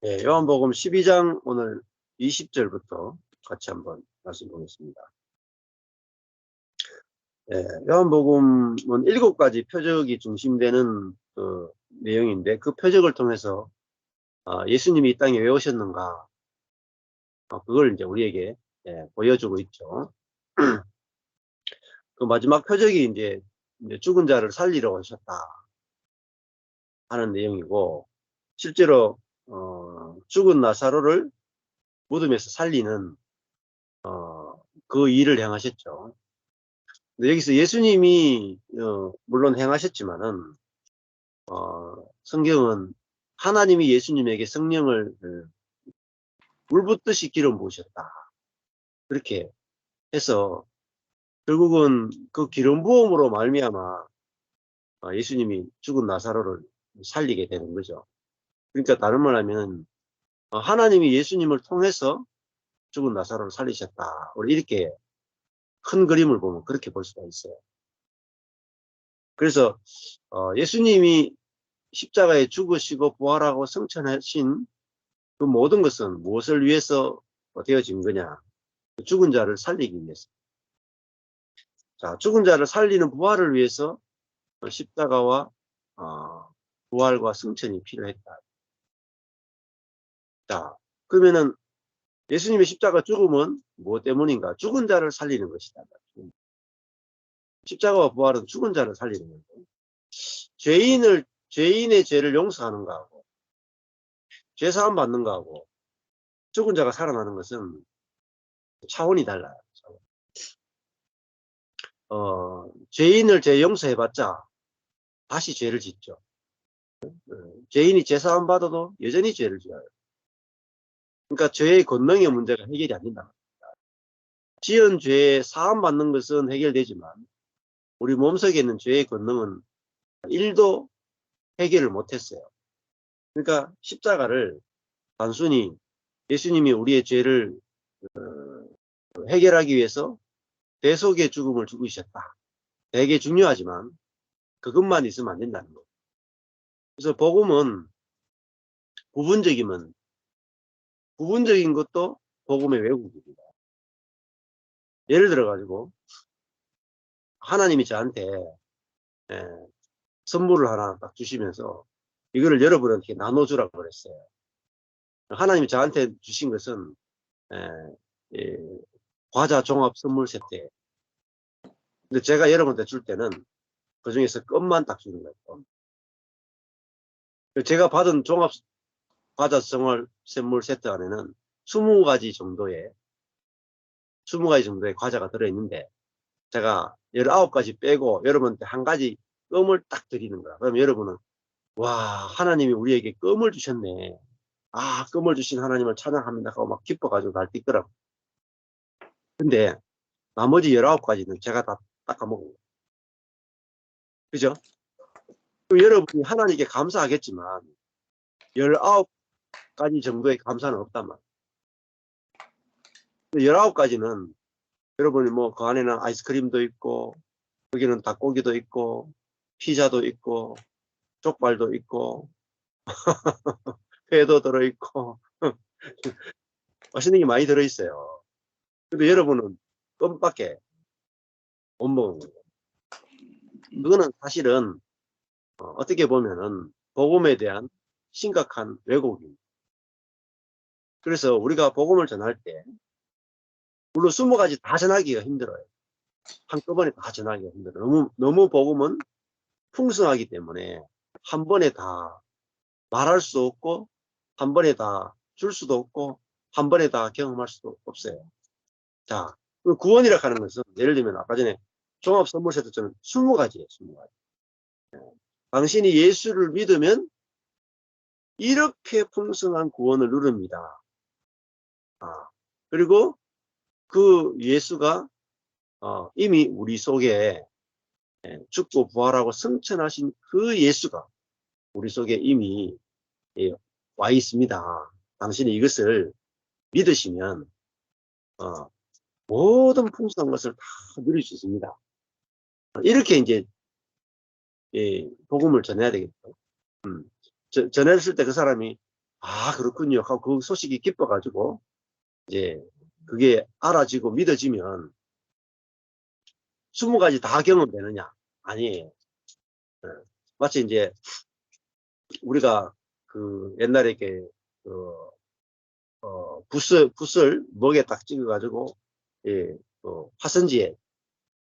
예, 요한복음 12장 오늘 20절부터 같이 한번 말씀 보겠습니다. 예, 요한복음은 7가지 표적이 중심되는 그 내용인데, 그 표적을 통해서 예수님이 이 땅에 왜 오셨는가, 그걸 이제 우리에게 보여주고 있죠. 그 마지막 표적이 이제 죽은 자를 살리러 오셨다 하는 내용이고, 실제로 죽은 나사로를 무덤에서 살리는 그 일을 행하셨죠. 근데 여기서 예수님이 물론 행하셨지만은 성경은 하나님이 예수님에게 성령을 물 붓듯이 기름 부으셨다, 그렇게 해서 결국은 그 기름 부음으로 말미암아 예수님이 죽은 나사로를 살리게 되는 거죠. 그러니까 다른 말 하면 하나님이 예수님을 통해서 죽은 나사로를 살리셨다, 우리 이렇게 큰 그림을 보면 그렇게 볼 수가 있어요. 그래서 예수님이 십자가에 죽으시고 부활하고 승천하신 그 모든 것은 무엇을 위해서 되어진 거냐? 죽은 자를 살리기 위해서. 자, 죽은 자를 살리는 부활을 위해서 십자가와 부활과 승천이 필요했다. 자, 그러면은 예수님의 십자가 죽음은 무엇 때문인가? 죽은 자를 살리는 것이다. 십자가와 부활은 죽은 자를 살리는 거고, 죄인의 죄를 용서하는 거하고, 죄사함 받는 거하고, 죽은 자가 살아나는 것은 차원이 달라요. 죄인을 죄 용서해봤자 다시 죄를 짓죠. 죄인이 죄사함 받아도 여전히 죄를 지어요. 그러니까 죄의 권능의 문제가 해결이 안 된다. 지은 죄에 사함 받는 것은 해결되지만 우리 몸속에 있는 죄의 권능은 1도 해결을 못했어요. 그러니까 십자가를 단순히 예수님이 우리의 죄를 해결하기 위해서 대속의 죽음을 죽으셨다, 되게 중요하지만 그것만 있으면 안 된다는 거예요. 그래서 복음은 부분적인 것도 복음의 왜곡입니다. 예를 들어 가지고 하나님이 저한테 선물을 하나 딱 주시면서 이거를 여러분한테 나눠주라고 그랬어요. 하나님이 저한테 주신 것은 과자 종합 선물 세트예요. 근데 제가 여러분한테 줄 때는 그 중에서 껌만 딱 주는 거예요. 제가 받은 종합 과자 선물 세트 안에는 20가지 정도의 과자가 들어있는데, 제가 19가지 빼고 여러분한테 한 가지 껌을 딱 드리는 거야. 그럼 여러분은 와, 하나님이 우리에게 껌을 주셨네, 껌을 주신 하나님을 찬양합니다 하고 막 기뻐가지고 날뛰더라고. 근데 나머지 19가지는 제가 다 닦아먹은 거예요. 그죠? 여러분이 하나님께 감사하겠지만 19가지 정도의 감사는 없단 말이에요. 19가지는 여러분이 뭐 그 안에는 아이스크림도 있고, 여기는 닭고기도 있고, 피자도 있고, 족발도 있고, 회도 들어있고 맛있는 게 많이 들어있어요. 근데 여러분은 껌밖에 못 먹은 거예요. 그거는 사실은 어떻게 보면은 복음에 대한 심각한 왜곡입니다. 그래서 우리가 복음을 전할 때 물론 20가지 다 전하기가 힘들어요. 한꺼번에 다 전하기가 힘들어요. 너무 복음은 풍성하기 때문에 한 번에 다 말할 수 없고, 한 번에 다 줄 수도 없고, 한 번에 다 경험할 수도 없어요. 자, 구원이라 하는 것은 예를 들면 아까 전에 종합 선물 세트처럼 20가지예요. 20가지. 당신이 예수를 믿으면 이렇게 풍성한 구원을 누립니다. 그리고 그 예수가 이미 우리 속에 죽고 부활하고 승천하신 그 예수가 우리 속에 이미 와 있습니다. 당신이 이것을 믿으시면 모든 풍성한 것을 다 누릴 수 있습니다. 이렇게 이제 복음을 전해야 되겠죠. 전했을 때 그 사람이 아, 그렇군요 하고 그 소식이 기뻐가지고 이제 그게 알아지고 믿어지면 20가지 다 경험되느냐? 아니에요. 예. 마치 이제 우리가 그 옛날에 이렇게 그 붓을 목에 딱 찍어가지고 예, 화선지에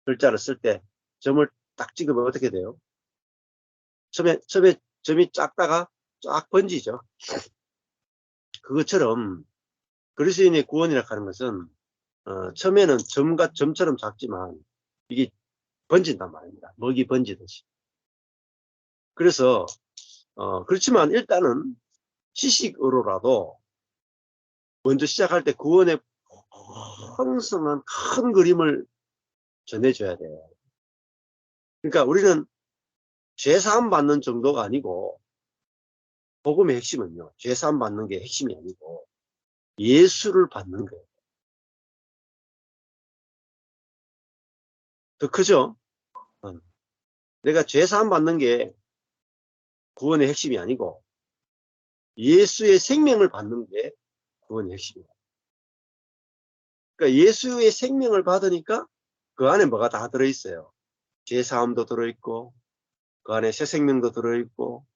글자를 쓸 때 점을 딱 찍으면 어떻게 돼요? 처음에 점이 작다가 쫙 번지죠. 그것처럼 그리스도인의 구원이라 하는 것은 처음에는 점처럼 작지만 이게 번진단 말입니다. 먹이 번지듯이. 그래서 그렇지만 일단은 지식으로라도 먼저 시작할 때 구원의 풍성한 큰 그림을 전해줘야 돼요. 그러니까 우리는 죄사함 받는 정도가 아니고 복음의 핵심은요. 죄사함 받는 게 핵심이 아니고 예수를 받는 거예요. 더 크죠? 내가 죄사함 받는 게 구원의 핵심이 아니고 예수의 생명을 받는 게 구원의 핵심이에요. 그러니까 예수의 생명을 받으니까 그 안에 뭐가 다 들어있어요. 죄사함도 들어있고 그 안에 새 생명도 들어있고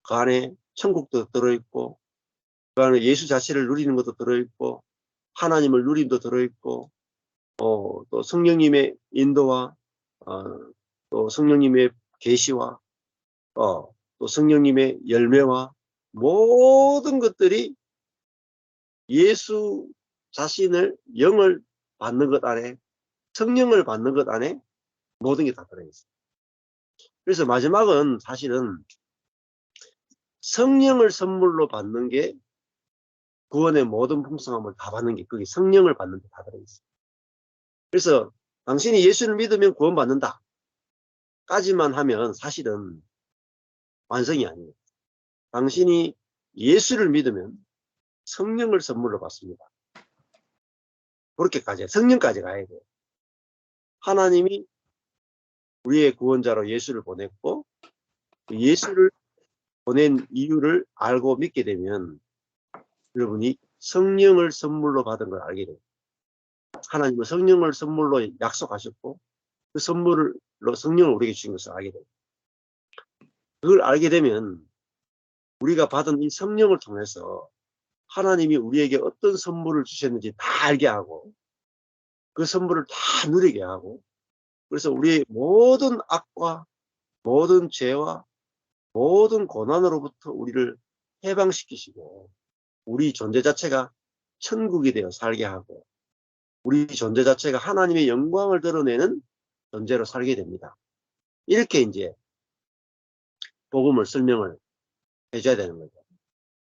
그 안에 천국도 들어있고 그 안에 예수 자체를 누리는 것도 들어있고 하나님을 누림도 들어있고 또 성령님의 인도와 또 성령님의 계시와 또 성령님의 열매와 모든 것들이 예수 자신을 영을 받는 것 안에 성령을 받는 것 안에 모든 게 다 들어있어요. 그래서 마지막은 사실은 성령을 선물로 받는 게 구원의 모든 풍성함을 다 받는 게 그게 성령을 받는 게 다 들어있어요. 그래서 당신이 예수를 믿으면 구원받는다 까지만 하면 사실은 완성이 아니에요. 당신이 예수를 믿으면 성령을 선물로 받습니다. 그렇게까지 성령까지 가야 돼요. 하나님이 우리의 구원자로 예수를 보냈고 예수를 보낸 이유를 알고 믿게 되면 여러분이 성령을 선물로 받은 걸 알게 돼요. 하나님은 성령을 선물로 약속하셨고 그 선물로 성령을 우리에게 주신 것을 알게 돼요. 그걸 알게 되면 우리가 받은 이 성령을 통해서 하나님이 우리에게 어떤 선물을 주셨는지 다 알게 하고 그 선물을 다 누리게 하고 그래서 우리의 모든 악과 모든 죄와 모든 고난으로부터 우리를 해방시키시고 우리 존재 자체가 천국이 되어 살게 하고 우리 존재 자체가 하나님의 영광을 드러내는 존재로 살게 됩니다. 이렇게 이제 복음을 설명을 해줘야 되는 거죠.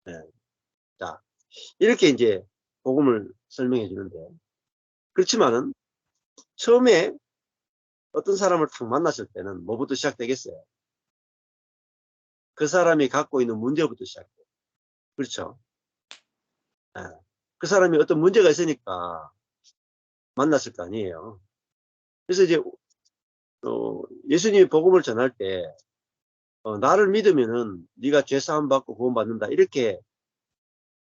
네. 자, 이렇게 이제 복음을 설명해 주는데 그렇지만은 처음에 어떤 사람을 탁 만났을 때는 뭐부터 시작되겠어요? 그 사람이 갖고 있는 문제부터 시작돼요. 그렇죠? 네. 그 사람이 어떤 문제가 있으니까 만났을 거 아니에요. 그래서 이제 예수님이 복음을 전할 때 나를 믿으면은 네가 죄 사함 받고 구원 받는다 이렇게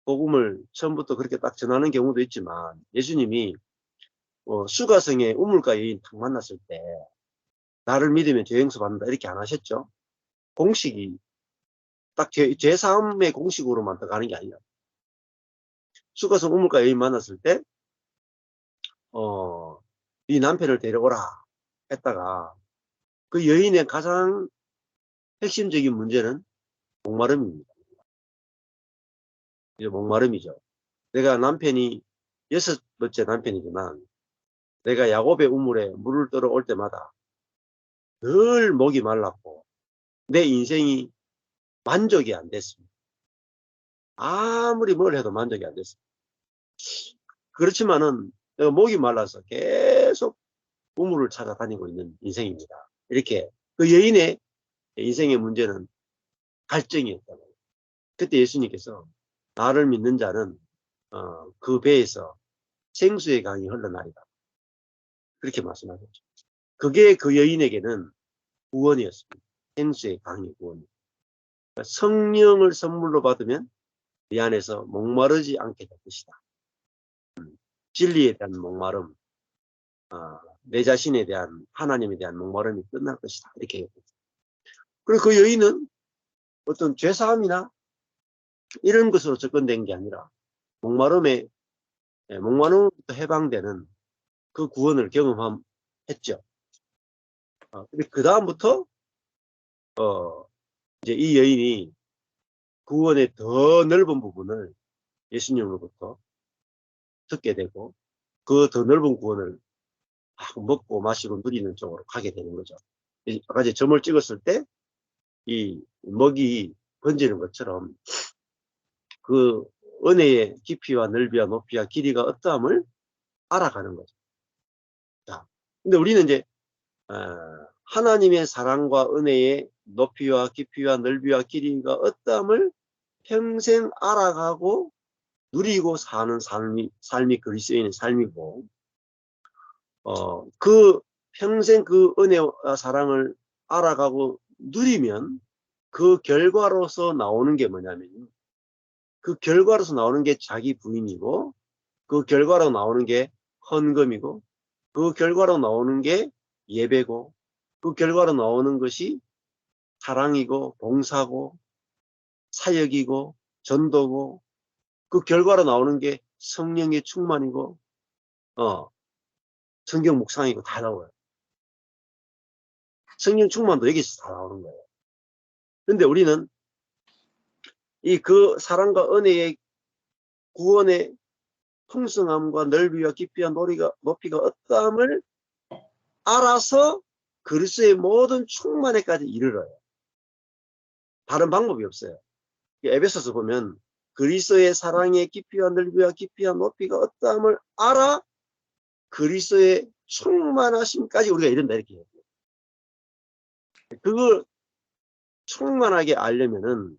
복음을 처음부터 그렇게 딱 전하는 경우도 있지만 예수님이 수가성의 우물가 여인 탁 만났을 때 나를 믿으면 죄 용서 받는다 이렇게 안 하셨죠. 공식이 딱 죄 사함의 공식으로만 더 가는 게 아니라 수가성 우물가 여인 만났을 때 네 남편을 데려오라 했다가 그 여인의 가장 핵심적인 문제는 목마름입니다. 이제 목마름이죠. 내가 남편이 6번째 남편이지만 내가 야곱의 우물에 물을 떠러 올 때마다 늘 목이 말랐고 내 인생이 만족이 안 됐습니다. 아무리 뭘 해도 만족이 안 됐습니다. 그렇지만은 내가 목이 말라서 계속 우물을 찾아다니고 있는 인생입니다. 이렇게 그 여인의 인생의 문제는 갈증이었다고. 그때 예수님께서 나를 믿는 자는 그 배에서 생수의 강이 흘러나리다. 그렇게 말씀하셨죠. 그게 그 여인에게는 구원이었습니다. 생수의 강이 구원입니다. 그러니까 성령을 선물로 받으면 이 안에서 목마르지 않게 될 것이다. 진리에 대한 목마름, 내 자신에 대한, 하나님에 대한 목마름이 끝날 것이다. 이렇게 얘기했어요. 그리고 그 여인은 어떤 죄사함이나 이런 것으로 접근된 게 아니라 목마름으로부터 해방되는 그 구원을 경험했죠. 그 다음부터 이제 이 여인이 구원의 더 넓은 부분을 예수님으로부터 듣게 되고 그 더 넓은 구원을 먹고 마시고 누리는 쪽으로 가게 되는 거죠. 아까 이제 점을 찍었을 때 이 먹이 번지는 것처럼 그 은혜의 깊이와 넓이와 높이와 길이가 어떠함을 알아가는 거죠. 자, 근데 우리는 이제 하나님의 사랑과 은혜의 높이와 깊이와 넓이와 길이가 어떠함을 평생 알아가고 누리고 사는 삶이 그리스도인의 삶이고, 그 평생 그 은혜와 사랑을 알아가고 누리면 그 결과로서 나오는 게 뭐냐면, 그 결과로서 나오는 게 자기 부인이고, 그 결과로 나오는 게 헌금이고, 그 결과로 나오는 게 예배고, 그 결과로 나오는 것이 사랑이고, 봉사고, 사역이고, 전도고, 그 결과로 나오는 게 성령의 충만이고, 성경 묵상이고 다 나와요. 성령 충만도 여기서 다 나오는 거예요. 근데 우리는 그 사랑과 은혜의 구원의 풍성함과 넓이와 깊이와 높이가 어떠함을 알아서 그리스도의 모든 충만에까지 이르러요. 다른 방법이 없어요. 에베소서 보면 그리스도의 사랑의 깊이와 넓이와 깊이와 높이가 어떠함을 알아 그리스도의 충만하심까지 우리가 이른다 이렇게 해요. 그걸 충만하게 알려면은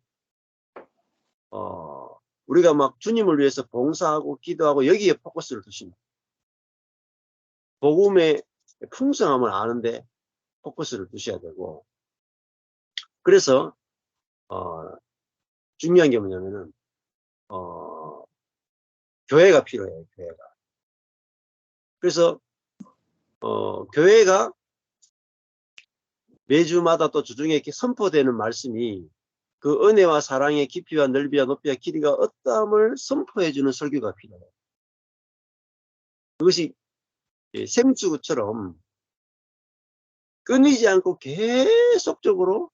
우리가 막 주님을 위해서 봉사하고 기도하고 여기에 포커스를 두십니다. 복음의 풍성함을 아는데 포커스를 두셔야 되고, 그래서 중요한 게 뭐냐면은 교회가 필요해요. 교회가. 그래서 교회가 매주마다 또 주중에 이렇게 선포되는 말씀이 그 은혜와 사랑의 깊이와 넓이와 높이와 길이가 어떠함을 선포해주는 설교가 필요해요. 그것이 생수처럼 끊이지 않고 계속적으로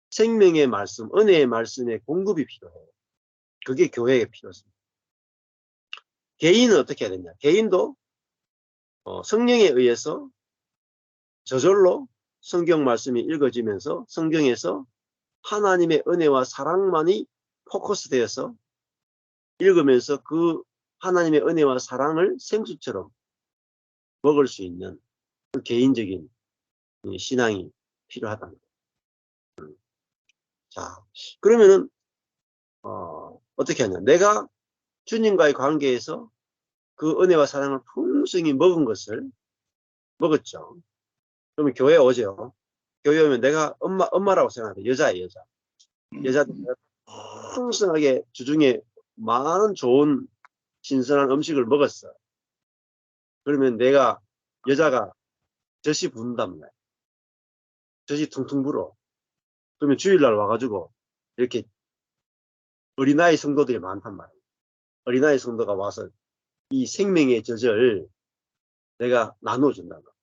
생명의 말씀, 은혜의 말씀의 공급이 필요해요. 그게 교회에 필요합니다. 개인은 어떻게 해야 되냐? 개인도 성령에 의해서 저절로 성경 말씀이 읽어지면서 성경에서 하나님의 은혜와 사랑만이 포커스되어서 읽으면서 그 하나님의 은혜와 사랑을 생수처럼 먹을 수 있는 그 개인적인 신앙이 필요하다는 거예요. 자, 그러면은 어떻게 하냐? 내가 주님과의 관계에서 그 은혜와 사랑을 풍성히 먹었죠. 그러면 교회 오죠. 교회 오면 내가 엄마라고 생각해요. 여자예요, 여자. 여자들 풍성하게 주중에 많은 좋은 신선한 음식을 먹었어. 그러면 여자가 젖이 부른단 말이야. 젖이 퉁퉁 불어. 그러면 주일날 와가지고 이렇게 어린아이 성도들이 많단 말이야. 어린아이 성도가 와서 이 생명의 젖을 내가 나눠준단 말이야.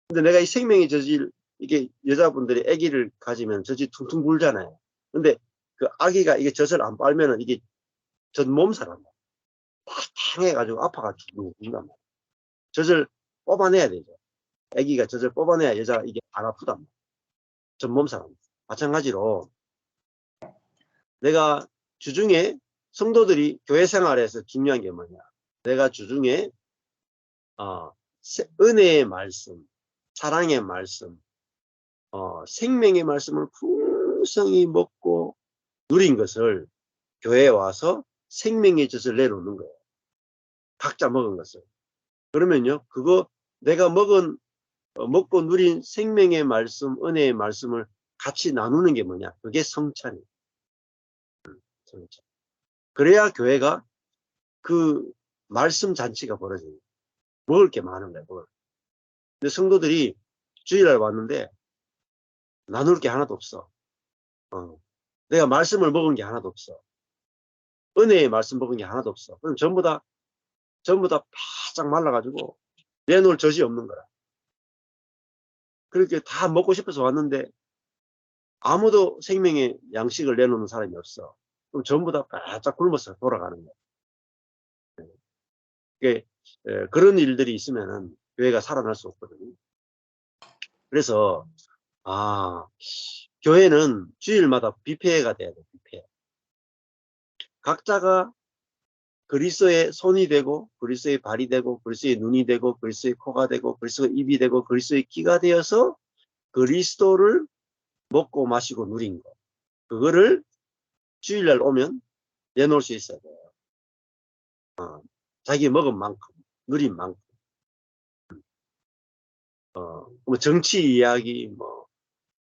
근데 내가 이 생명의 젖을 이게 여자분들이 아기를 가지면 젖이 퉁퉁 불잖아요. 근데 그 아기가 이게 젖을 안 빨면은 이게 젖 몸살한다. 탕해가지고 아파가지고 죽는단 말이야. 젖을 뽑아내야 되죠. 아기가 젖을 뽑아내야 여자가 이게 안 아프단 말이야. 젖 몸살합니다. 마찬가지로 내가 주중에 성도들이 교회 생활에서 중요한 게 뭐냐? 내가 주중에 은혜의 말씀, 사랑의 말씀, 생명의 말씀을 풍성히 먹고 누린 것을 교회에 와서 생명의 젖을 내놓는 거예요. 각자 먹은 것을. 그러면요, 그거 내가 먹고 누린 생명의 말씀, 은혜의 말씀을 같이 나누는 게 뭐냐? 그게 성찬이에요. 성찬. 그래야 교회가 그 말씀 잔치가 벌어져요. 먹을 게 많은 거예요. 먹을. 근데 성도들이 주일날 왔는데 나눌 게 하나도 없어. 내가 말씀을 먹은 게 하나도 없어. 은혜의 말씀 먹은 게 하나도 없어. 그럼 전부 다 바짝 말라가지고 내놓을 젖이 없는 거야. 그렇게 다 먹고 싶어서 왔는데 아무도 생명의 양식을 내놓는 사람이 없어. 그럼 전부 다 바짝 굶어서 돌아가는 거야. 그런 일들이 있으면은 교회가 살아날 수 없거든요. 그래서 교회는 주일마다 뷔페가 돼야 돼. 뷔페. 각자가 그리스도의 손이 되고 그리스도의 발이 되고 그리스도의 눈이 되고 그리스도의 코가 되고 그리스도의 입이 되고 그리스도의 귀가 되어서 그리스도를 먹고 마시고 누린 거. 그거를 주일날 오면 내놓을 수 있어야 돼요. 자기 먹은 만큼, 누린 만큼. 뭐 정치 이야기, 뭐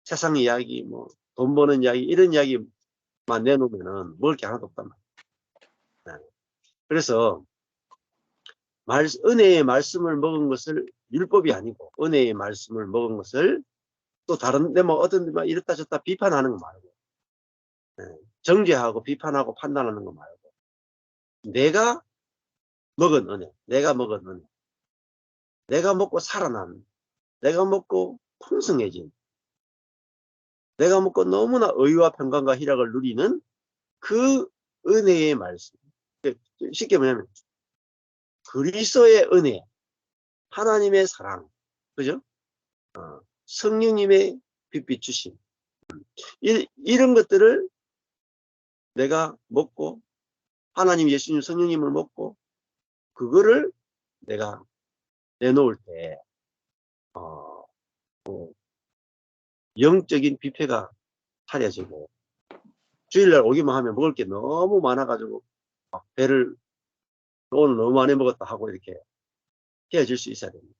세상 이야기, 뭐 돈 버는 이야기, 이런 이야기만 내놓으면은 먹을 게 하나도 없단 말이에요. 네. 그래서 은혜의 말씀을 먹은 것을 율법이 아니고 은혜의 말씀을 먹은 것을 또 다른 데 뭐 어떤 데 이렇다 저렇다 비판하는 거 말고 정죄하고 비판하고 판단하는 거 말고 내가 먹은 은혜, 내가 먹은 은혜, 내가 먹고 살아난, 내가 먹고 풍성해진, 내가 먹고 너무나 의와 평강과 희락을 누리는 그 은혜의 말씀. 쉽게 뭐냐면 그리스도의 은혜, 하나님의 사랑, 그죠? 성령님의 빛빛 주심, 이런 것들을 내가 먹고 하나님, 예수님, 성령님을 먹고 그거를 내가 내놓을 때 영적인 뷔페가 차려지고 주일날 오기만 하면 먹을 게 너무 많아가지고 배를 오늘 너무 많이 먹었다 하고 이렇게 헤어질 수 있어야 됩니다.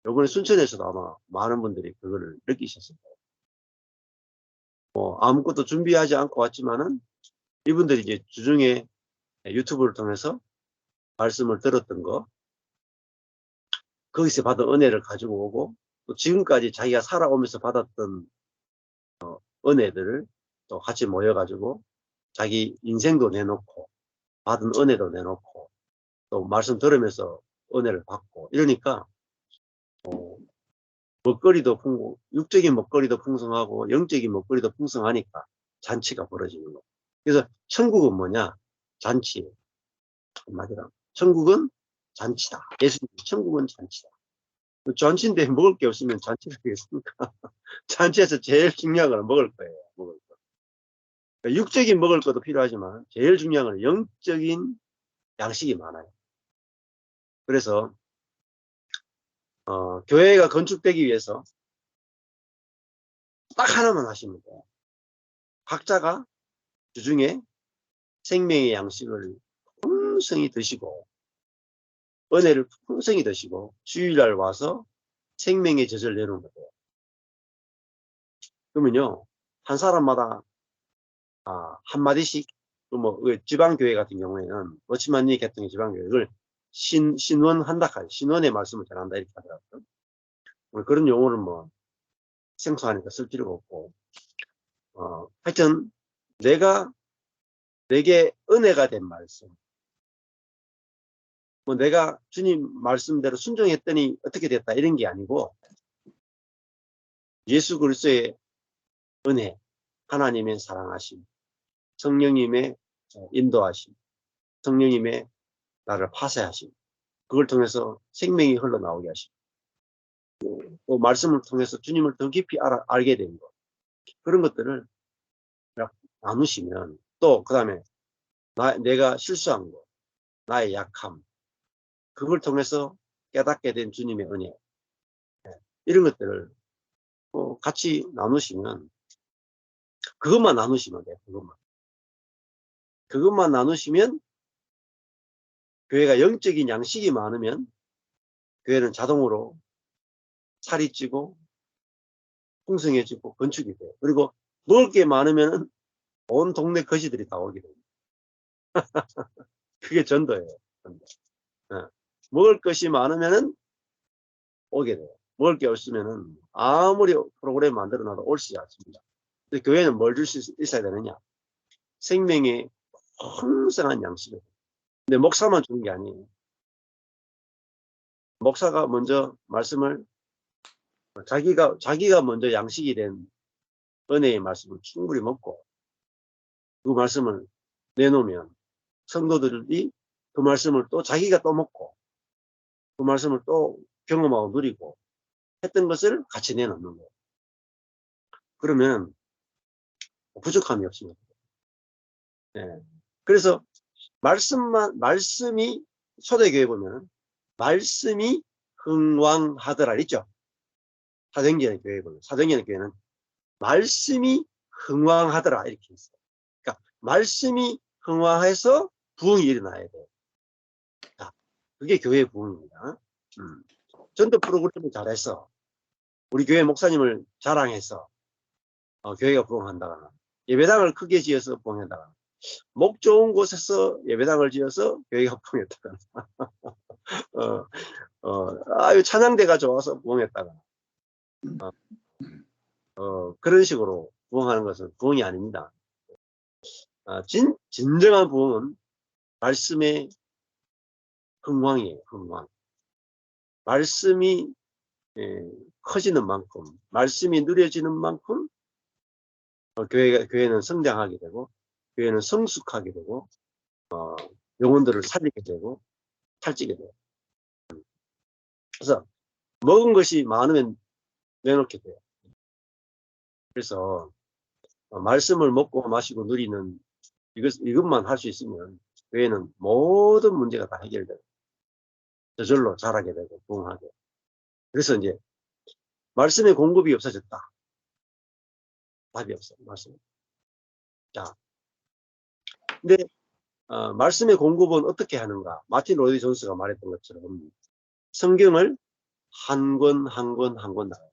요번에 순천에서도 아마 많은 분들이 그거를 느끼셨을 거예요. 아무것도 준비하지 않고 왔지만은 이분들이 이제 주중에 유튜브를 통해서 말씀을 들었던 거, 거기서 받은 은혜를 가지고 오고 또 지금까지 자기가 살아오면서 받았던 은혜들을 또 같이 모여가지고 자기 인생도 내놓고 받은 은혜도 내놓고 또 말씀 들으면서 은혜를 받고 이러니까 먹거리도 육적인 먹거리도 풍성하고 영적인 먹거리도 풍성하니까 잔치가 벌어지는 거예요. 그래서 천국은 뭐냐? 잔치. 한마디로 천국은 잔치다. 예수님 천국은 잔치다. 잔치인데 먹을 게 없으면 잔치가 되겠습니까? 잔치에서 제일 중요한 건 먹을 거예요. 먹을 거. 그러니까 육적인 먹을 것도 필요하지만 제일 중요한 건 영적인 양식이 많아요. 그래서 교회가 건축되기 위해서 딱 하나만 하시면 돼요. 각자가 주중에 생명의 양식을 풍성히 드시고 은혜를 풍성히 드시고 주일날 와서 생명의 젖을 내놓는 거예요. 그러면요 한 사람마다 한마디씩 뭐 지방교회 같은 경우에는 워치만리 계통의 지방교회를 신원한다 하죠. 신원의 말씀을 전한다 이렇게 하더라고요. 그런 용어는 뭐 생소하니까 쓸 필요가 없고 하여튼 내게 은혜가 된 말씀, 뭐 내가 주님 말씀대로 순종했더니 어떻게 됐다 이런 게 아니고 예수 그리스도의 은혜, 하나님의 사랑하심, 성령님의 인도하심, 성령님의 나를 파쇄하심, 그걸 통해서 생명이 흘러나오게 하심, 또 말씀을 통해서 주님을 더 깊이 알게 된 것, 그런 것들을 나누시면 또 그 다음에 내가 실수한 것, 나의 약함, 그걸 통해서 깨닫게 된 주님의 은혜, 이런 것들을 같이 나누시면 그것만 나누시면 돼요. 그것만 나누시면 교회가 영적인 양식이 많으면 교회는 자동으로 살이 찌고 풍성해지고 건축이 돼요. 그리고 먹을 게 많으면 온 동네 거지들이 다 오게 됩니다. 그게 전도예요. 전도. 어. 먹을 것이 많으면은 오게 돼요. 먹을 게 없으면은 아무리 프로그램 만들어놔도 올지 않습니다. 근데 교회는 뭘 줄 수 있어야 되느냐? 생명의 풍성한 양식을. 근데 목사만 주는 게 아니에요. 목사가 먼저 말씀을 자기가 먼저 양식이 된 은혜의 말씀을 충분히 먹고 그 말씀을 내놓으면 성도들이 그 말씀을 또 자기가 또 먹고 그 말씀을 또 경험하고 누리고 했던 것을 같이 내놓는 거예요. 그러면 부족함이 없습니다. 네. 그래서 말씀이 초대교회 보면 말씀이 흥왕하더라 있죠. 사도행전의 교회 보면 사도행전의 교회는 말씀이 흥왕하더라 이렇게 있어요. 그러니까 말씀이 흥왕해서 부흥이 일어나야 돼요. 자, 그게 교회의 부흥입니다. 전도 프로그램을 잘해서 우리 교회 목사님을 자랑해서 교회가 부흥한다거나 예배당을 크게 지어서 부흥한다거나 목 좋은 곳에서 예배당을 지어서 교회가 부흥했다거나 아유 찬양대가 좋아서 부흥했다거나 그런 식으로 부흥하는 것은 부흥이 아닙니다. 진정한 부흥은 말씀의 흥왕이에요. 흥왕. 말씀이 커지는 만큼 말씀이 누려지는 만큼 교회는 성장하게 되고 교회는 성숙하게 되고 영혼들을 살리게 되고 살찌게 돼요. 그래서 먹은 것이 많으면 내놓게 돼요. 그래서 말씀을 먹고 마시고 누리는 이것만 할 수 있으면 교회는 모든 문제가 다 해결돼요. 저절로 자라게 되고 부흥하게. 그래서 이제 말씀의 공급이 없어졌다. 답이 없어요. 말씀. 자, 근데 말씀의 공급은 어떻게 하는가? 마틴 로이드 존스가 말했던 것처럼 성경을 한 권 한 권 한 권 나와요.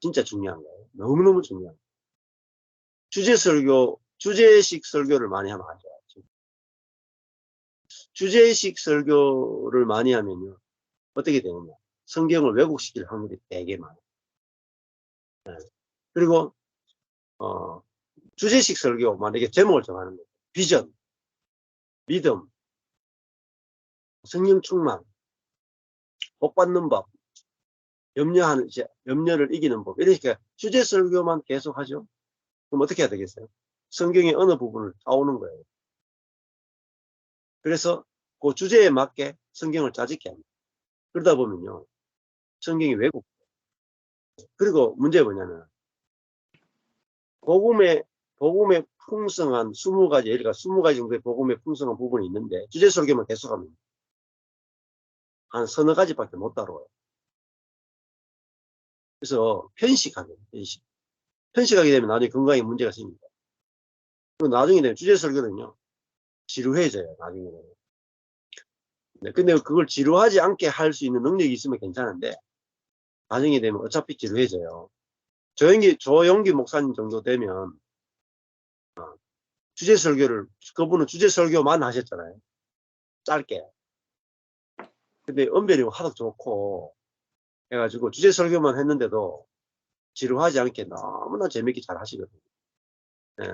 진짜 중요한 거예요. 너무너무 중요한 거예요. 주제식 설교를 많이 하면 안 돼요. 주제식 설교를 많이 하면요. 어떻게 되느냐. 성경을 왜곡시킬 확률이 되게 많아요. 네. 그리고, 주제식 설교, 만약에 제목을 정하는 거예요. 비전, 믿음, 성령 충만, 복 받는 법, 염려를 이기는 법. 이렇게 주제 설교만 계속 하죠. 그럼 어떻게 해야 되겠어요? 성경의 어느 부분을 따오는 거예요. 그래서 그 주제에 맞게 성경을 짜집게 합니다. 그러다 보면요. 성경이 왜곡. 그리고 문제가 뭐냐면, 복음의 풍성한 20가지, 예를 들어 20가지 정도의 복음의 풍성한 부분이 있는데, 주제 설교만 계속하면 한 서너 가지밖에 못 다뤄요. 그래서 편식하게 되면 나중에 건강에 문제가 생깁니다. 그리고 나중에 되면 주제 설교는요, 지루해져요, 나중에는. 네, 근데 그걸 지루하지 않게 할 수 있는 능력이 있으면 괜찮은데, 나중에 되면 어차피 지루해져요. 조영기 목사님 정도 되면, 주제 설교를, 그분은 주제 설교만 하셨잖아요. 짧게. 근데 은별이 하도 좋고, 해가지고 주제 설교만 했는데도 지루하지 않게 너무나 재밌게 잘 하시거든요. 네,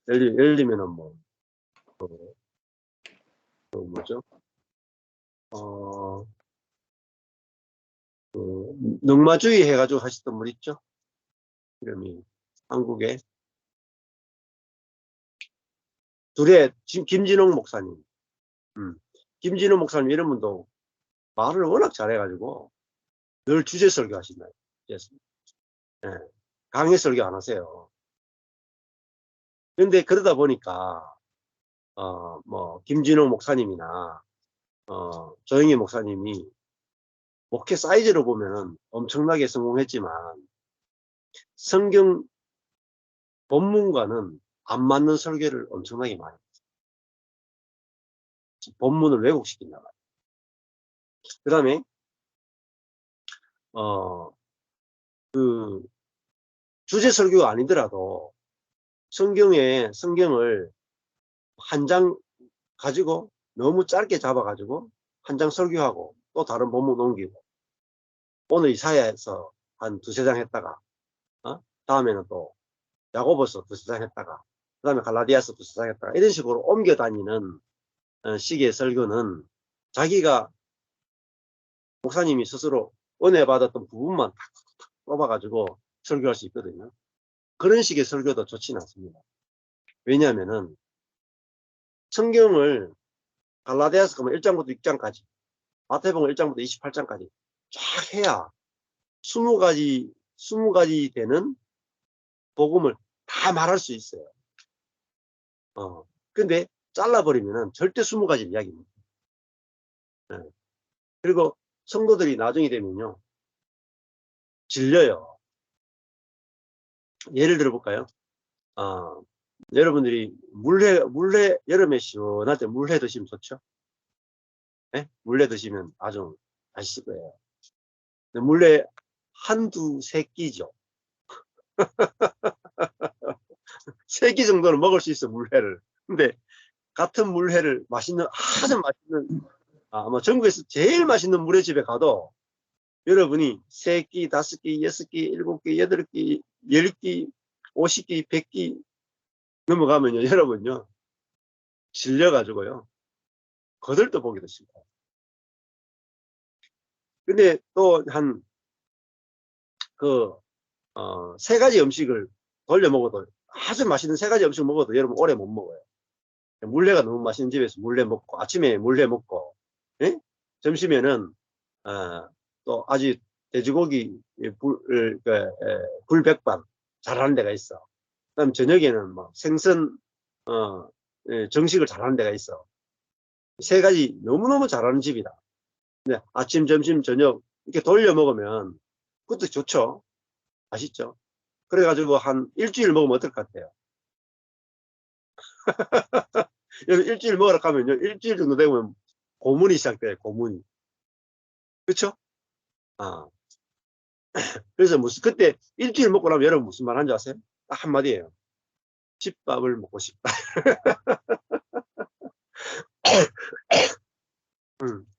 예를 들면은 뭐죠? 넉마주의 해가지고 하셨던 분 있죠? 이름이, 한국에. 김진홍 목사님. 김진홍 목사님 이런 분도 말을 워낙 잘해가지고 늘 주제 설교 하신다. 네, 강의 설교 안 하세요. 그런데 그러다 보니까, 김진홍 목사님이나, 조영희 목사님이 목회 사이즈로 보면은 엄청나게 성공했지만 성경 본문과는 안 맞는 설교를 엄청나게 많이 했어요. 본문을 왜곡시킨다 말이에요. 그 다음에 주제 설교가 아니더라도 성경을 한 장 가지고 너무 짧게 잡아가지고 한 장 설교하고 또 다른 본문 옮기고, 오늘 이사야에서 한 두세 장 했다가 다음에는 또 야고보서 두세 장 했다가 그 다음에 갈라디아서 두세 장 했다가 이런 식으로 옮겨 다니는 식의 설교는 자기가 목사님이 스스로 은혜 받았던 부분만 탁탁탁 뽑아가지고 설교할 수 있거든요. 그런 식의 설교도 좋지는 않습니다. 왜냐하면은 성경을 갈라디아서 가면 1장부터 6장까지, 마태복음 1장부터 28장까지 쫙 해야 20가지 되는 복음을 다 말할 수 있어요. 근데 잘라버리면은 절대 20가지 이야기입니다. 네. 그리고 성도들이 나중에 되면요, 질려요. 예를 들어 볼까요? 여러분들이 물회, 여름에 시원할 때 물회 드시면 좋죠? 네? 물회 드시면 아주 맛있을 거예요. 물회 한두 세 끼죠. 세 끼 정도는 먹을 수 있어, 물회를. 근데 같은 물회를 아주 맛있는, 아마 전국에서 제일 맛있는 물회집에 가도 여러분이 3끼, 5끼, 6끼, 7끼, 8끼, 10끼, 50끼, 100끼 넘어가면요, 여러분요, 질려가지고요, 거들떠 보기도 싫고. 근데 또 세 가지 음식을 돌려 먹어도, 아주 맛있는 3가지 음식 먹어도 여러분 오래 못 먹어요. 물회가 너무 맛있는 집에서 물회 먹고, 아침에 물회 먹고, 예? 점심에는 또 아주 돼지고기 불백반 잘하는 데가 있어. 그다음 저녁에는 뭐 생선 정식을 잘하는 데가 있어. 3가지 너무너무 잘하는 집이다. 근데 아침, 점심, 저녁 이렇게 돌려 먹으면 그것도 좋죠. 맛있죠. 그래가지고 한 일주일 먹으면 어떨 것 같아요? 일주일 먹으러 가면요, 일주일 정도 되면 고문이 시작돼요. 고문이. 그렇죠? 그래서 그때 일주일 먹고 나면 여러분 무슨 말 하는지 아세요? 딱 한마디예요. 집밥을 먹고 싶다.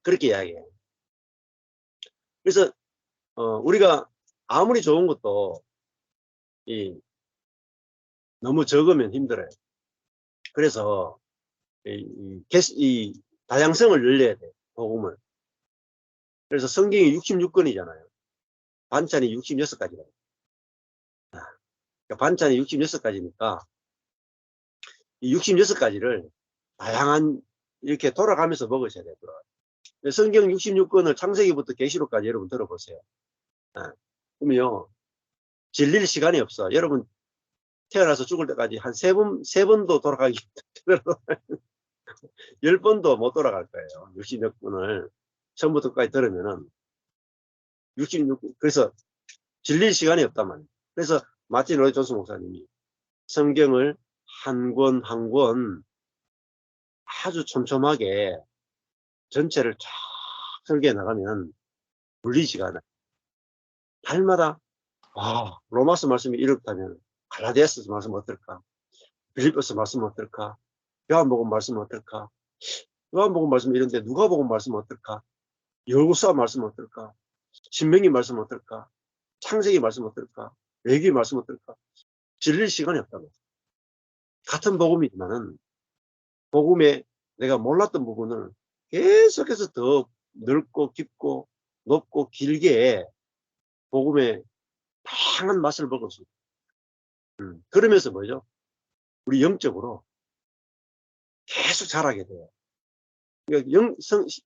그렇게 이야기해요. 그래서 우리가 아무리 좋은 것도 너무 적으면 힘들어요. 그래서 이 다양성을 늘려야 돼요. 복음을. 그래서 성경이 66권이잖아요. 반찬이 66가지예요. 그러니까 반찬이 66가지니까 이 66가지를 다양한 이렇게 돌아가면서 먹으셔야 돼요. 성경 66권을 창세기부터 계시록까지 여러분 들어보세요. 그러면요, 질릴 시간이 없어. 여러분 태어나서 죽을 때까지 한 3번도 돌아가기 10번도 못 돌아갈 거예요. 60몇 권을 처음부터까지 들으면은 66, 그래서 질릴 시간이 없단 말이에요. 그래서 마틴 로이 존스 목사님이 성경을 한 권 한 권 아주 촘촘하게 전체를 쫙 설계해 나가면 물리지가 않아요. 달마다 로마서 말씀이 이렇다면 갈라디아서 말씀 어떨까? 빌립보서 말씀 어떨까? 요한복음 말씀 어떨까? 요한복음 말씀 이런데 누가복음 말씀 어떨까? 여호수아 말씀 어떨까? 신명기 말씀 어떨까? 창세기 말씀 어떨까? 레위기 말씀 어떨까? 질릴 시간이 없다고. 같은 복음이지만은 복음에 내가 몰랐던 부분을 계속해서 더 넓고 깊고 높고 길게 복음의 다양한 맛을 먹을 수 있어요. 그러면서 뭐죠? 우리 영적으로 계속 자라게 돼요. 그러니까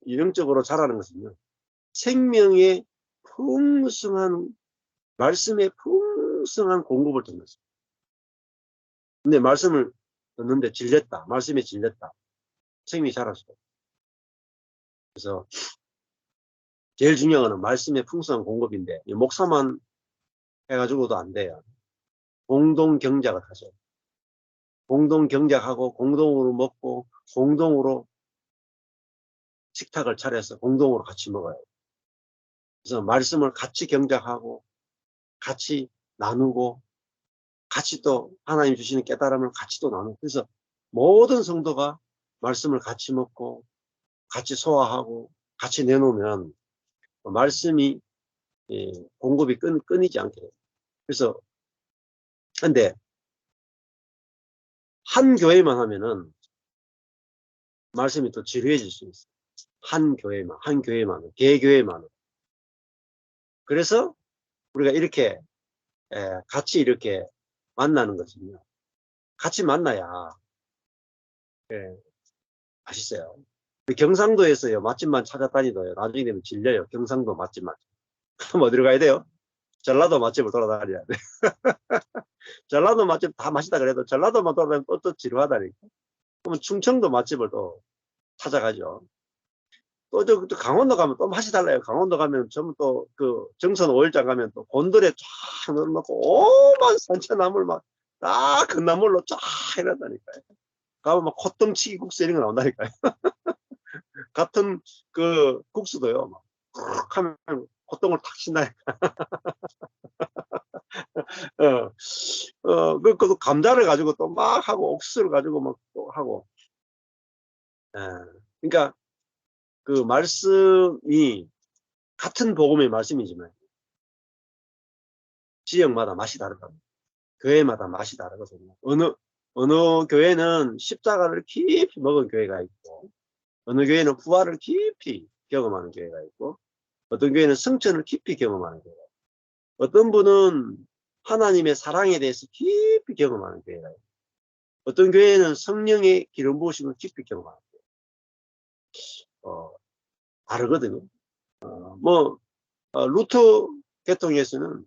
영적으로 자라는 것은요, 생명의 풍성한, 말씀의 풍성한 공급을 듣는 거죠. 근데 말씀을 듣는데 질렸다, 말씀에 질렸다, 생명이 자라서. 그래서 제일 중요한 거는 말씀의 풍성한 공급인데, 목사만 해가지고도 안 돼요. 공동 경작을 하죠. 공동 경작하고 공동으로 먹고 공동으로 식탁을 차려서 공동으로 같이 먹어요. 그래서 말씀을 같이 경작하고 같이 나누고 같이 또 하나님 주시는 깨달음을 같이 또 나누고, 그래서 모든 성도가 말씀을 같이 먹고 같이 소화하고 같이 내놓으면 말씀이 공급이 끊이지 않게 돼요. 그래서 근데 한 교회만 하면은 말씀이 또 지루해질 수 있어요. 한 교회만, 개교회만. 그래서 우리가 이렇게 같이 이렇게 만나는 것은요. 같이 만나야 맛있어요. 경상도에서요 맛집만 찾아다니도요 나중에 되면 질려요. 경상도 맛집만. 그럼 어디로 가야 돼요? 전라도 맛집을 돌아다녀야 돼. 전라도 맛집 다 맛있다 그래도 전라도만 돌아다니면 또 지루하다니까. 그러면 충청도 맛집을 또 찾아가죠. 또 강원도 가면 또 맛이 달라요. 강원도 가면 전부 또 그 정선 5일장 가면 또 곤돌에 쫙 넣어놓고 오만 산채나물 막 딱 그 나물로 쫙 해놨다니까요. 가면 막 콧등치기 국수 이런 거 나온다니까요. 같은 그 국수도요. 막 하면 콧등을 탁 친다니까. 그 감자를 가지고 또 막 하고 옥수수를 가지고 막 또 하고. 그러니까 그 말씀이 같은 복음의 말씀이지만 지역마다 맛이 다르다. 교회마다 맛이 다르거든요. 어느 교회는 십자가를 깊이 먹은 교회가 있고, 어느 교회는 부활을 깊이 경험하는 교회가 있고, 어떤 교회는 성천을 깊이 경험하는 교회가 있고, 어떤 분은 하나님의 사랑에 대해서 깊이 경험하는 교회가 있고, 어떤 교회는 성령의 기름 부으심을 깊이 경험하는 교회. 다르거든요. 루터 계통에서는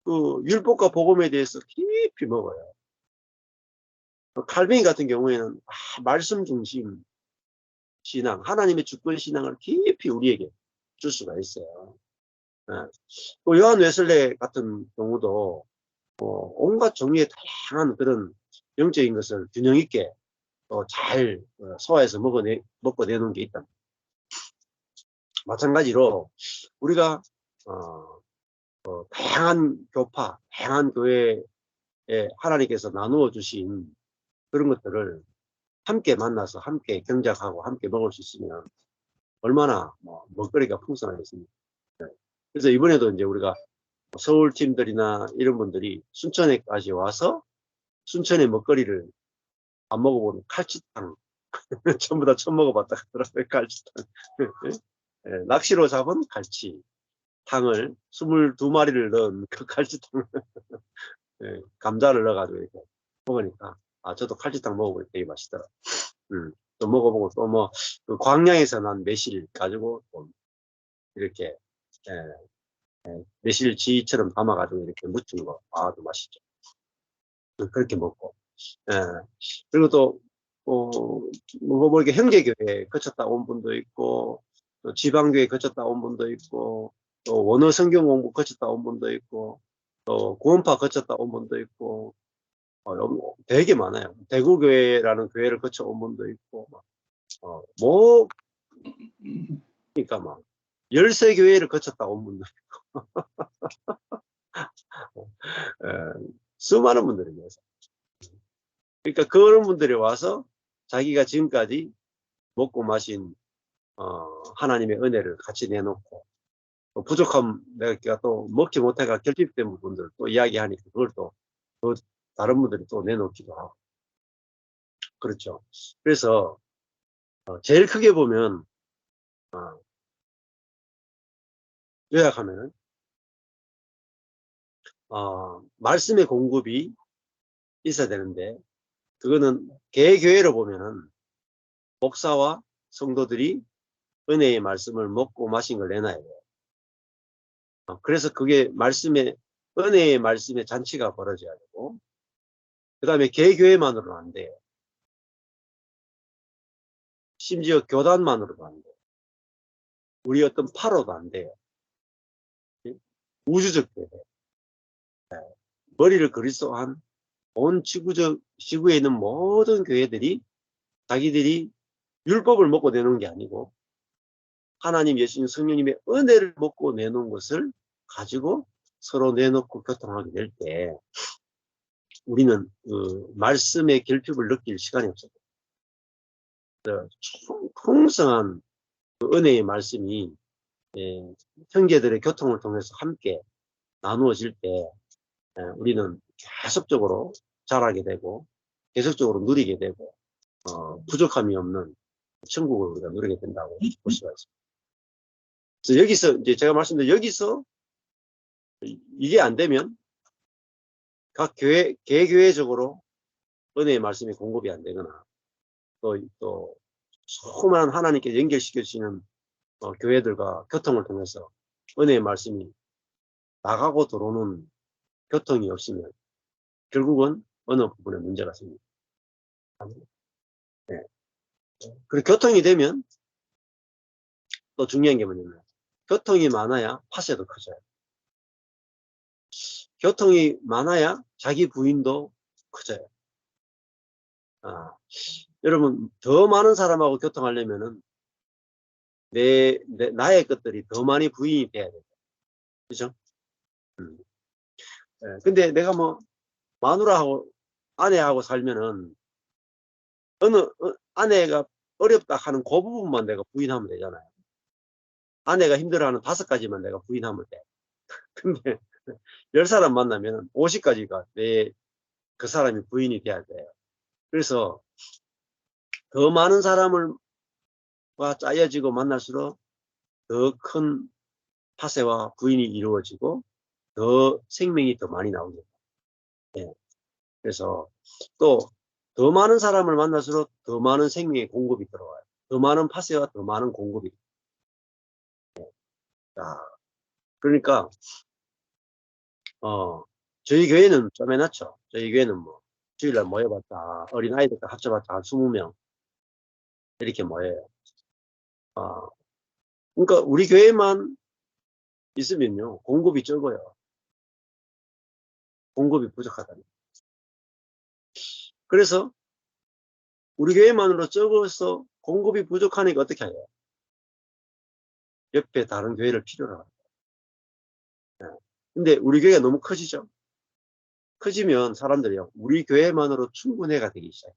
그 율법과 복음에 대해서 깊이 먹어요. 칼빈 같은 경우에는 말씀 중심 신앙, 하나님의 주권 신앙을 깊이 우리에게 줄 수가 있어요. 또 요한 웨슬레 같은 경우도 온갖 종류의 다양한 그런 영적인 것을 균형 있게 잘 소화해서 먹고 내놓은 게 있다. 마찬가지로 우리가 다양한 교파, 다양한 교회에 하나님께서 나누어 주신 그런 것들을 함께 만나서 함께 경작하고 함께 먹을 수 있으면 얼마나 먹거리가 풍성하겠습니까? 그래서 이번에도 이제 우리가 서울 팀들이나 이런 분들이 순천에까지 와서 순천의 먹거리를 안 먹어보는 칼치탕 전부 다 처음 먹어봤다 하더라고요. 칼치탕. 낚시로 잡은 갈치 탕을 22마리를 넣은 그 갈치탕을 감자를 넣어가지고 이렇게 먹으니까 저도 칼치탕 먹어보니까 되게 맛있더라고요. 또 먹어보고 또 그 광양에서 난 매실 가지고 또 이렇게 매실지처럼 담아가지고 이렇게 무친 거 아주 맛있죠. 그렇게 먹고 그리고 또 이렇게 형제교회 거쳤다 온 분도 있고 또 지방교회 거쳤다 온 분도 있고 또 원어 성경 공부 거쳤다 온 분도 있고 또 구원파 거쳤다 온 분도 있고 되게 많아요. 대구교회라는 교회를 거쳐 온 분도 있고 그러니까 막 13교회를 거쳤다 온 분도 있고 수많은 분들이 모여서 그러니까 그런 분들이 와서 자기가 지금까지 먹고 마신 하나님의 은혜를 같이 내놓고 또 부족함 내가 또 먹지 못해가 결핍된 부분들 또 이야기하니까 그걸 또 다른 분들이 또 내놓기도 하고 그렇죠. 그래서 제일 크게 보면 요약하면은 말씀의 공급이 있어야 되는데 그거는 개교회로 보면은 목사와 성도들이 은혜의 말씀을 먹고 마신 걸 내놔야 돼요. 그래서 그게 은혜의 말씀의 잔치가 벌어져야 되고 그 다음에 개교회만으로는 안 돼요. 심지어 교단만으로도 안 돼요. 우리 어떤 파로도 안 돼요. 우주적 교회. 머리를 그리스도한 온 지구에 있는 모든 교회들이 자기들이 율법을 먹고 내놓은 게 아니고 하나님, 예수님, 성령님의 은혜를 먹고 내놓은 것을 가지고 서로 내놓고 교통하게 될 때 우리는 그 말씀의 결핍을 느낄 시간이 없어요. 풍성한 그 은혜의 말씀이 형제들의 교통을 통해서 함께 나누어질 때 우리는 계속적으로 자라게 되고 계속적으로 누리게 되고 부족함이 없는 천국을 우리가 누리게 된다고 볼 수가 있습니다. 그래서 여기서 이제 제가 말씀드린 여기서 이게 안 되면 각 교회 개교회적으로 은혜의 말씀이 공급이 안 되거나 또 수많은 하나님께 연결시켜 주시는 교회들과 교통을 통해서 은혜의 말씀이 나가고 들어오는 교통이 없으면 결국은 어느 부분에 문제가 생깁니다. 네. 그리고 교통이 되면 또 중요한 게 뭐냐면 교통이 많아야 파쇄도 커져요. 교통이 많아야 자기 부인도 커져요. 여러분 더 많은 사람하고 교통하려면은 나의 것들이 더 많이 부인이 돼야 돼요. 그죠? 근데 내가 뭐 마누라하고 아내하고 살면은 아내가 어렵다 하는 그 부분만 내가 부인하면 되잖아요. 아내가 힘들어하는 5가지만 내가 부인하면 돼. 근데 10사람 만나면 50가지가 그 사람이 부인이 돼야 돼요. 그래서 더 많은 사람과 짜여지고 만날수록 더 큰 파쇄와 부인이 이루어지고 더 생명이 더 많이 나오죠. 네. 그래서 또 더 많은 사람을 만날수록 더 많은 생명의 공급이 들어와요. 더 많은 파쇄와 더 많은 공급이. 그러니까 저희 교회는 좀 해놨죠. 저희 교회는 뭐 주일날 모여봤자 어린아이들과 합쳐봤자 한 20명 이렇게 모여요. 그러니까 우리 교회만 있으면요 공급이 적어요. 공급이 부족하다니. 그래서 우리 교회만으로 적어서 공급이 부족하니까 어떻게 해요? 옆에 다른 교회를 필요로 합니다. 근데 우리 교회가 너무 커지죠. 커지면 사람들이요 우리 교회만으로 충분해가 되기 시작해요.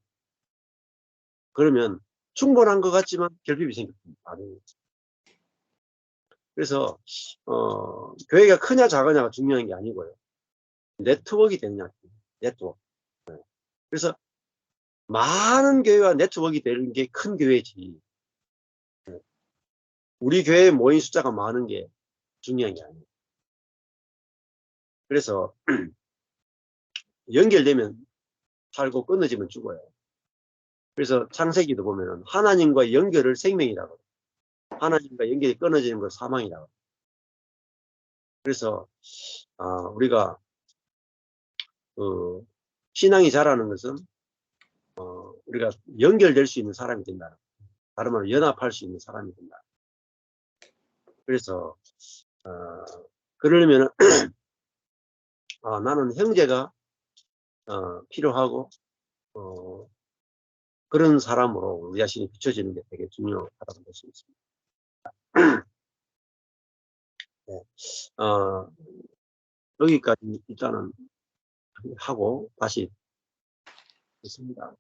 그러면 충분한 것 같지만 결핍이 생깁니다. 그래서 교회가 크냐 작으냐가 중요한 게 아니고요. 네트워크가 되느냐. 네트워크. 그래서 많은 교회와 네트워크가 되는 게 큰 교회지. 우리 교회에 모인 숫자가 많은 게 중요한 게 아니에요. 그래서 연결되면 살고 끊어지면 죽어요. 그래서 창세기도 보면은 하나님과 연결을 생명이라고. 하나님과 연결이 끊어지는 걸 사망이라고. 그래서 우리가 신앙이 자라는 것은 우리가 연결될 수 있는 사람이 된다. 다른 말로 연합할 수 있는 사람이 된다. 그래서 그러려면 나는 형제가 필요하고 그런 사람으로 우리 자신이 비춰지는 게 되게 중요하다고 볼 수 있습니다. 네. 여기까지 일단은 하고 다시 있습니다.